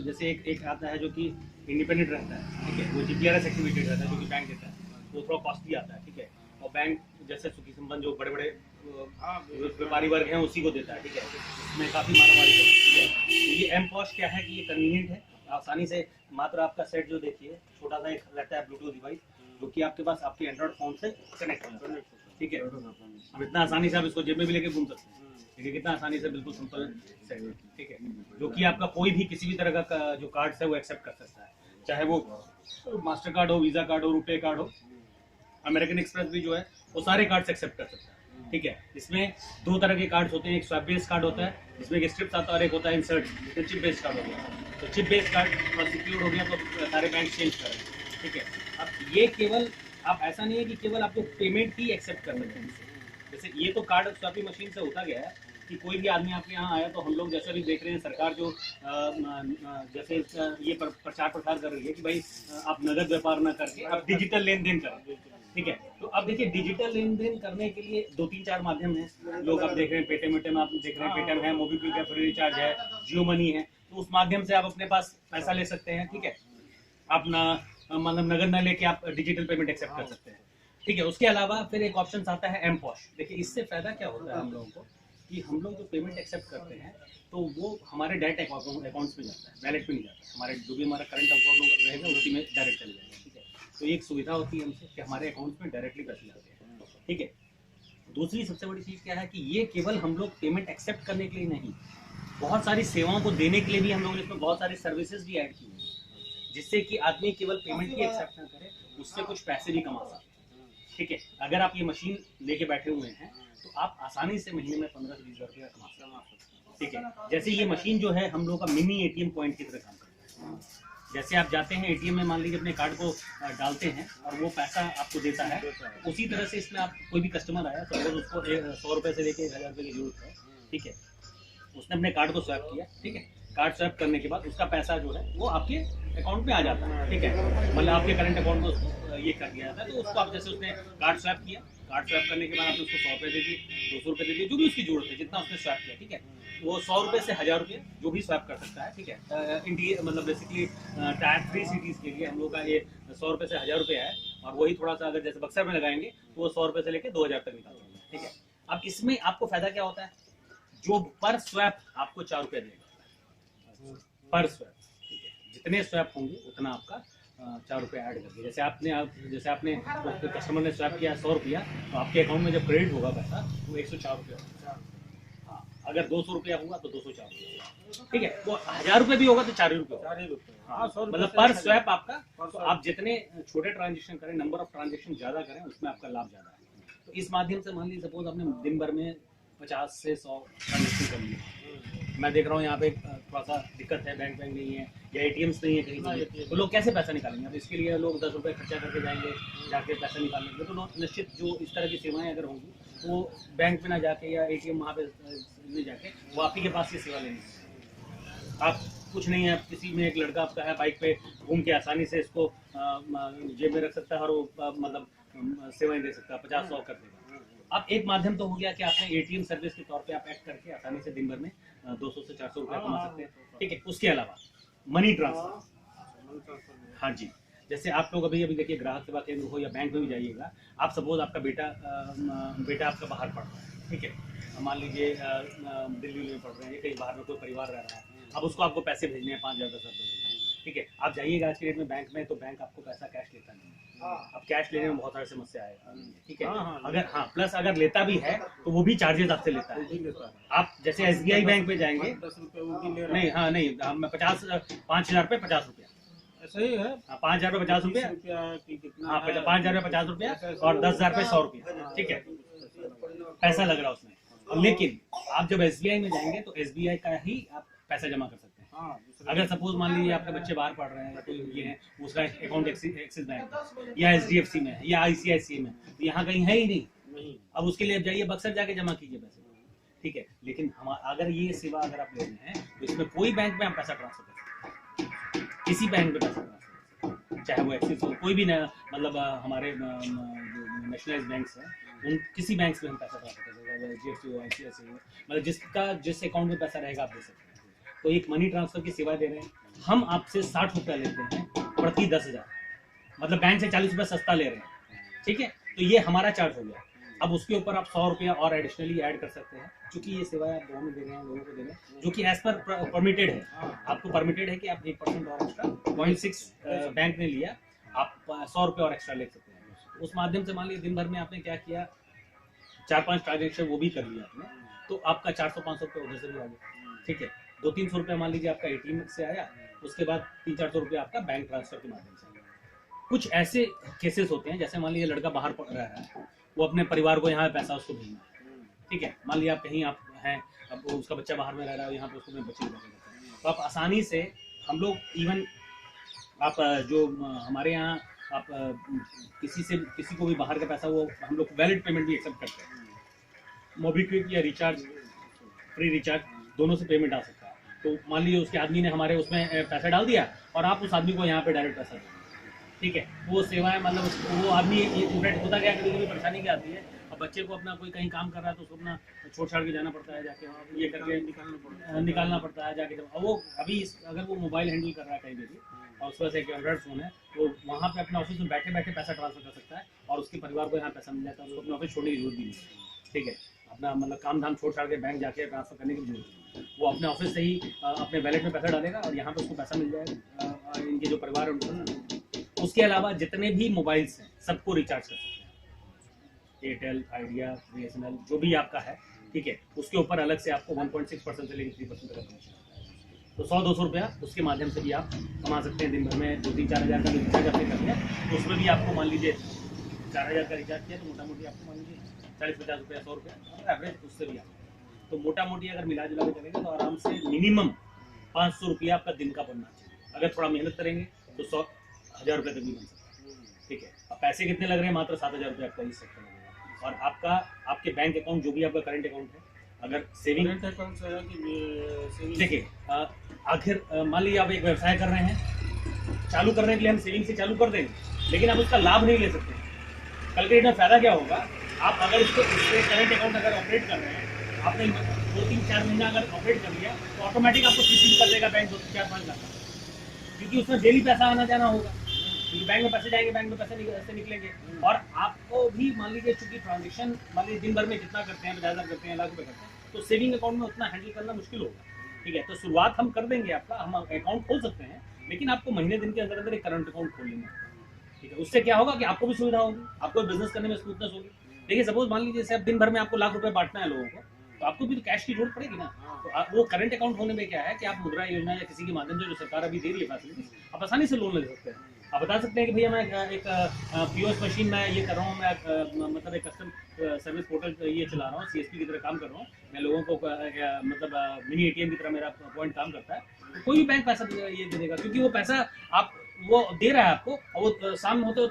जैसे एक आता है जो कि इंडिपेंडेंट रहता है, ठीक है, वो जीपीआरएस एक्टिवेटेड रहता है जो कि बैंक देता है, वो थोड़ा कॉस्टली आता है, ठीक है। और बैंक जैसे सुखी संपन्न जो बड़े बड़े व्यापारी वर्ग हैं उसी को देता है, ठीक है, इसमें काफ़ी मारामारी है, ठीक है। तो ये एम पॉश क्या है कि ये कन्वीनियंट है, आसानी से मात्र आपका सेट जो देखिए छोटा सा एक रहता है ब्लूटूथ डिवाइस जो कि आपके पास आपके एंड्रॉइड फोन से कनेक्ट हो जाता है, ठीक है। अब इतना आसानी से आप इसको जेब में भी लेके घूम सकते हैं, ठीक है, कितना आसानी से, बिल्कुल सिंपल सेट, ठीक है, जो कि आपका कोई भी किसी भी तरह का जो कार्ड है वो एक्सेप्ट कर सकता है, चाहे वो मास्टर कार्ड हो, वीजा कार्ड हो, रुपे कार्ड हो, अमेरिकन एक्सप्रेस भी जो है वो सारे कार्ड्स एक्सेप्ट कर सकता है, ठीक है। इसमें दो तरह के कार्ड्स होते हैं, एक स्वैप बेस्ड कार्ड होता है जिसमें एक स्ट्रिप्स आता है और एक होता है इंसर्ट, तो चिप बेस्ड कार्ड हो गया। तो चिप बेस्ड कार्ड थोड़ा सिक्योर हो गया तो सारे बैंक चेंज करें, ठीक है। अब ये केवल आप ऐसा नहीं है कि केवल आपको पेमेंट ही एक्सेप्ट कर सकते हैं, जैसे ये तो कार्ड स्वैपिंग मशीन से होता गया है कि कोई भी आदमी आपके यहाँ आया तो हम लोग जैसे भी देख रहे हैं सरकार जो जैसे ये प्रचार प्रसार कर रही है कि भाई आप नगद व्यापार ना करके आप डिजिटल लेन देन करें, ठीक है। तो अब देखिए डिजिटल लेन देन करने के लिए 2-3-4 माध्यम हैं, लोग आप देख रहे हैं पेटीएम वेटीएम, आप देख रहे हैं पेटीएम है, मोबीक्विक है, फ्री रिचार्ज है, जियो मनी है, तो उस माध्यम से आप अपने पास पैसा ले सकते हैं, ठीक है। आप ना मतलब नगद ना लेके आप डिजिटल पेमेंट एक्सेप्ट कर सकते हैं, ठीक है। उसके अलावा फिर एक ऑप्शन आता है एम पॉश। देखिए इससे फायदा क्या होता है हम लोगों को कि हम लोग जो पेमेंट एक्सेप्ट करते हैं तो वो हमारे डायरेक्ट अकाउंट्स में जाता है, वैलेट में नहीं जाता, हमारे जो भी हमारा करंट अकाउंट रहेगा उसी में डायरेक्ट चले जाएगा, ठीक है। तो एक सुविधा होती है हमसे कि हमारे अकाउंट्स में डायरेक्टली पैसे जाते हैं, ठीक है। दूसरी सबसे बड़ी चीज़ क्या है कि ये केवल हम लोग पेमेंट एक्सेप्ट करने के लिए नहीं, बहुत सारी सेवाओं को देने के लिए भी हम लोगों ने इसमें बहुत सारी सर्विसेज भी ऐड की हैं, जिससे कि आदमी केवल पेमेंट ही एक्सेप्ट ना करे, उससे कुछ पैसे भी कमा सकते हैं, ठीक है। अगर आप ये मशीन लेके बैठे हुए हैं तो आप आसानी से महीने में 15 से 20 हज़ार रुपया कमा सकते हैं, ठीक है। जैसे ये मशीन जो है हम लोग का मिनी एटीएम पॉइंट की तरह काम करता है। जैसे आप जाते हैं एटीएम में, मान लीजिए अपने कार्ड को डालते हैं और वो पैसा आपको देता है, उसी तरह से इसमें आप कोई भी कस्टमर आया तो अगर उसको 100 रुपये से लेके 1000 रुपये की जरूरत है, ठीक है, उसने अपने कार्ड को स्वैप किया, ठीक है, कार्ड स्वैप करने के बाद उसका पैसा जो है वो आपके अकाउंट में आ जाता है, ठीक है, मतलब आपके करंट अकाउंट में उसको ये कर दिया जाता है। तो उसको आप जैसे उसने कार्ड स्वैप किया, कार्ड स्वैप करने के बाद आपने उसको 100 रुपये दे दिए, 200 रुपये दे दिए, जो भी उसकी जरूरत है, जितना उसने स्वैप किया, ठीक है, वो 100 रुपये से 1000 रुपये जो भी स्वैप कर सकता है, ठीक है। इंडिया मतलब बेसिकली टायर 3 सिटीज़ के लिए हम लोग का ये 100 रुपये से 1000 रुपये है, और वही थोड़ा सा अगर जैसे बक्सर में लगाएंगे तो वो 100 रुपये से लेकर 2000 तक निकाल सकते हैं, ठीक है। अब इसमें आपको फायदा क्या होता है, जो पर स्वैप आपको 4 रुपये देगा पर स्वैप, ठीक है, जितने स्वैप होंगे उतना आपका 4 रुपये ऐड करके, जैसे आपने कस्टमर ने स्वैप किया 100 रुपया, तो आपके अकाउंट में जब क्रेडिट होगा पैसा वो 104 रुपये होगा, हाँ, अगर 200 रुपया हुआ तो 204 रुपये, ठीक है, वो 1000 रुपये भी होगा तो 4 ही रुपये, हाँ, मतलब पर स्वैप आपका, तो आप जितने छोटे ट्रांजेक्शन करें, नंबर ऑफ ट्रांजेक्शन ज्यादा करें, उसमें आपका लाभ ज्यादा है। तो इस माध्यम से मान लीजिए सपोज आपने दिन भर में 50 से 100 ट्रांजेक्शन कर लिए, मैं देख रहा हूँ यहाँ पे थोड़ा सा दिक्कत है, बैंक नहीं है या एटीएम्स नहीं है कहीं, तो लोग कैसे पैसा निकालेंगे। अब इसके लिए लोग 10 रुपये खर्चा करके जाएंगे, जाके पैसा निकालने के लिए, तो निश्चित जो इस तरह की सेवाएं अगर होंगी तो वो बैंक में ना जाके या एटीएम वहाँ पे नहीं जाके वो आप ही के पास ये सेवा लेंगे। आप कुछ नहीं है, किसी में एक लड़का आपका है बाइक पे घूम के आसानी से इसको जेब में रख सकता है और वो मतलब सेवाएं दे सकता है, 50-100 कर देगा। अब एक माध्यम तो हो गया कि आपने एटीएम सर्विस के तौर पे आप एक्ट करके आसानी से दिन भर में 200 से 400 रुपया कमा सकते हैं, ठीक है। उसके अलावा मनी ट्रांसफर, हाँ जी, जैसे आप लोग अभी देखिए ग्राहक सेवा केंद्र हो या बैंक में भी जाइएगा, आप सपोज आपका बेटा आपका बाहर पढ़ रहा है, ठीक है, मान लीजिए दिल्ली में पढ़ रहे हैं, कहीं बाहर में कोई परिवार रह रहा है, अब उसको आपको पैसे भेजने हैं 5000 10,000 भेजने, ठीक है, आप जाइएगा आज के डेट में बैंक में, तो बैंक आपको पैसा कैश लेता नहीं है, अब कैश लेने में बहुत सारी समस्या आएगा, ठीक है, अगर हाँ प्लस अगर लेता भी है तो वो भी चार्जेस आपसे लेता है। आप जैसे SBI बैंक में जाएंगे, 10 रुपये वो भी ले रहा है, नहीं हाँ नहीं, 5000 रुपये 50 रुपया सही है, 5000 रुपये 50 रुपया, हाँ 5000 रुपये 50 रुपया और 10,000 रुपये 100 रुपया, ठीक है, पैसा लग रहा है उसमें। लेकिन आप जब SBI में जाएंगे तो SBI का ही आप पैसा जमा कर सकते हैं। अगर सपोज मान लीजिए आपके बच्चे बाहर पढ़ रहे हैं या कोई ये है, उसका अकाउंट एक्सिस बैंक या HDFC में है या ICICI में, तो यहाँ कहीं है ही नहीं, अब उसके लिए जाइए बक्सर जाके जमा कीजिए पैसे, ठीक है। लेकिन हम अगर ये सेवा अगर आप ले रहे हैं तो इसमें कोई बैंक में आप पैसा ट्रांसफर कर सकते हैं, किसी बैंक में पैसा ट्रांसफर कर सकते हैं, चाहे वो एक्सिस हो, कोई भी मतलब हमारे जो नेशनलाइज बैंक्स हैं उन किसी बैंक में हम पैसा ट्रांसफर कर सकते हैं, HDFC हो, ICICI हो, मतलब जिस अकाउंट में पैसा रहेगा आप दे सकते हैं। तो एक मनी ट्रांसफर की सेवा दे रहे हैं, हम आपसे 60 रुपया लेते हैं प्रति 10,000, मतलब बैंक से 40 रुपया सस्ता ले रहे हैं, ठीक है। तो ये हमारा चार्ज हो गया। अब उसके ऊपर आप 100 रुपया और एडिशनली ऐड कर सकते हैं, क्योंकि ये सेवाएं आप लोगों में दे रहे हैं, लोगों को दे रहे हैं, जो कि एज पर परमिटेड है। आपको परमिटेड है कि आप 1% और एक्स्ट्रा 0.6 बैंक ने लिया, आप 100 रुपये और एक्स्ट्रा ले सकते हैं। उस माध्यम से मान लीजिए दिन भर में आपने क्या किया, 4-5 ट्रांजेक्शन वो भी कर लिया आपने, तो आपका 400-500 रुपये उधर से भी आ गया, ठीक है। 200-300 रुपया मान लीजिए आपका ATM से आया, उसके बाद 300-400 रुपया आपका बैंक ट्रांसफर के माध्यम से। कुछ ऐसे केसेस होते हैं, जैसे मान लीजिए लड़का बाहर रह रहा है, वो अपने परिवार को यहाँ पैसा उसको भेजना है, ठीक है। मान लीजिए आप कहीं आप हैं, अब उसका बच्चा बाहर में रह रहा है, यहाँ पे उसको बच्चे भेजना है, तो आप आसानी से हम लोग इवन आप जो हमारे यहाँ आप किसी को भी बाहर का पैसा, वो हम लोग वैलिड पेमेंट भी एक्सेप्ट करते हैं। मोबीक्विक या रिचार्ज, फ्री रिचार्ज, दोनों से पेमेंट आ सकता है। तो मान लीजिए उसके आदमी ने हमारे उसमें पैसा डाल दिया और आप उस आदमी को यहाँ पे डायरेक्ट पैसा देंगे, ठीक है। वो सेवाएं मतलब वो आदमी इंटरनेट होता क्या, कभी कभी परेशानी क्या आती है, अब बच्चे को अपना कोई कहीं काम कर रहा है तो उसको अपना छोड़ छाड़ के जाना पड़ता है, जाके ये करके निकालना पड़ता है जाके। जब वो अभी अगर वो मोबाइल हैंडल कर रहा है कहीं भी और उसके पास एक एंड्रॉइड फोन है, तो वहाँ पे अपने ऑफिस में बैठे बैठे पैसा ट्रांसफर कर सकता है और उसके परिवार को यहाँ पैसा मिल जाता है, उसको अपने ऑफिस छोड़ने की जरूरत भी नहीं, ठीक है। अपना मतलब काम धाम छोड़ छाड़ के बैंक जाके ट्रांसफर करने की जरूरत नहीं, वो अपने ऑफिस से ही अपने वैलेट में पैसा डालेगा और यहाँ पे उसको पैसा मिल जाएगा, इनके जो परिवार है उनको। उसके अलावा जितने भी मोबाइल्स हैं सबको रिचार्ज कर सकते हैं, एयरटेल, आइडिया, BSNL, जो भी आपका है, ठीक है। उसके ऊपर अलग से आपको 1.6% से लेकर 3% तक कमीशन आता है। तो 100-200 रुपया उसके माध्यम से भी आप कमा सकते हैं। दिन भर में 2-3-4 हज़ार का रिचार्ज आपने कर लिया, तो उसमें भी आपको मान लीजिए 4,000 का रिचार्ज किया तो मोटा मोटी आपको मान लीजिए 40-50 रुपया, 100 रुपया एवरेज उससे भी आता है। तो मोटा मोटी अगर मिला जुला के चलेंगे तो आराम से मिनिमम 500 रुपया आपका दिन का बनना चाहिए। अगर थोड़ा मेहनत करेंगे तो 100,000 रुपये तक भी बन सकता है, ठीक है। अब पैसे कितने लग रहे हैं, मात्र 7,000 रुपये आपका इस सेक्टर में लगेगा। और आपका आपके बैंक अकाउंट जो भी आपका करंट अकाउंट है, अगर सेविंग अकाउंट देखिए, आखिर मान लीजिए आप एक व्यवसाय कर रहे हैं, चालू करने के लिए हम सेविंग से चालू कर देंगे, लेकिन आप उसका लाभ नहीं ले सकते। कल के डेट में फायदा क्या होगा, आप अगर इसको करंट अकाउंट अगर ऑपरेट कर रहे हैं, आपने 2-3-4 महीना अगर ऑपरेट कर लिया तो ऑटोमेटिक आपको सीसी कर देगा बैंक 2-4-5 लाख, क्योंकि उसमें डेली पैसा आना जाना होगा, क्योंकि बैंक में पैसे जाएंगे, बैंक में पैसे ऐसे निकलेंगे। और आपको भी मान लीजिए चूंकि ट्रांजेक्शन मान लीजिए दिन भर में कितना करते हैं, 50,000 करते हैं, लाख रुपये करते हैं, तो सेविंग अकाउंट में उतना हैंडल करना मुश्किल होगा, ठीक है। तो शुरुआत हम कर देंगे, आपका हम अकाउंट खोल सकते हैं, लेकिन आपको महीने दिन के अंदर अंदर एक करंट अकाउंट खोल लेना है, ठीक है। उससे क्या होगा कि आपको भी सुविधा होगी, आपको बिजनेस करने में स्मूथनेस होगी। देखिए सपोज मान लीजिए जैसे अब दिन भर में आपको लाख रुपए बांटना है लोगों को, तो आपको भी तो कैश की जरूरत पड़ेगी ना। तो वो करंट अकाउंट होने में क्या है कि आप मुद्रा योजना या किसी के माध्यम से जो सरकार अभी दे रही है फैसिलिटी, आप आसानी से लोन ले सकते हैं। आप बता सकते हैं कि भैया मैं एक POS मशीन में ये कर रहा हूँ, मैं मतलब एक कस्टम सर्विस पोर्टल ये चला रहा हूँ, CSP की तरह काम कर रहा हूँ, मैं लोगों को मतलब मिनी ATM की तरह मेरा पॉइंट काम करता है। तो कोई भी बैंक पैसा ये दे देगा, क्योंकि वो पैसा आप वो दे रहा है आपको, और वो शाम होते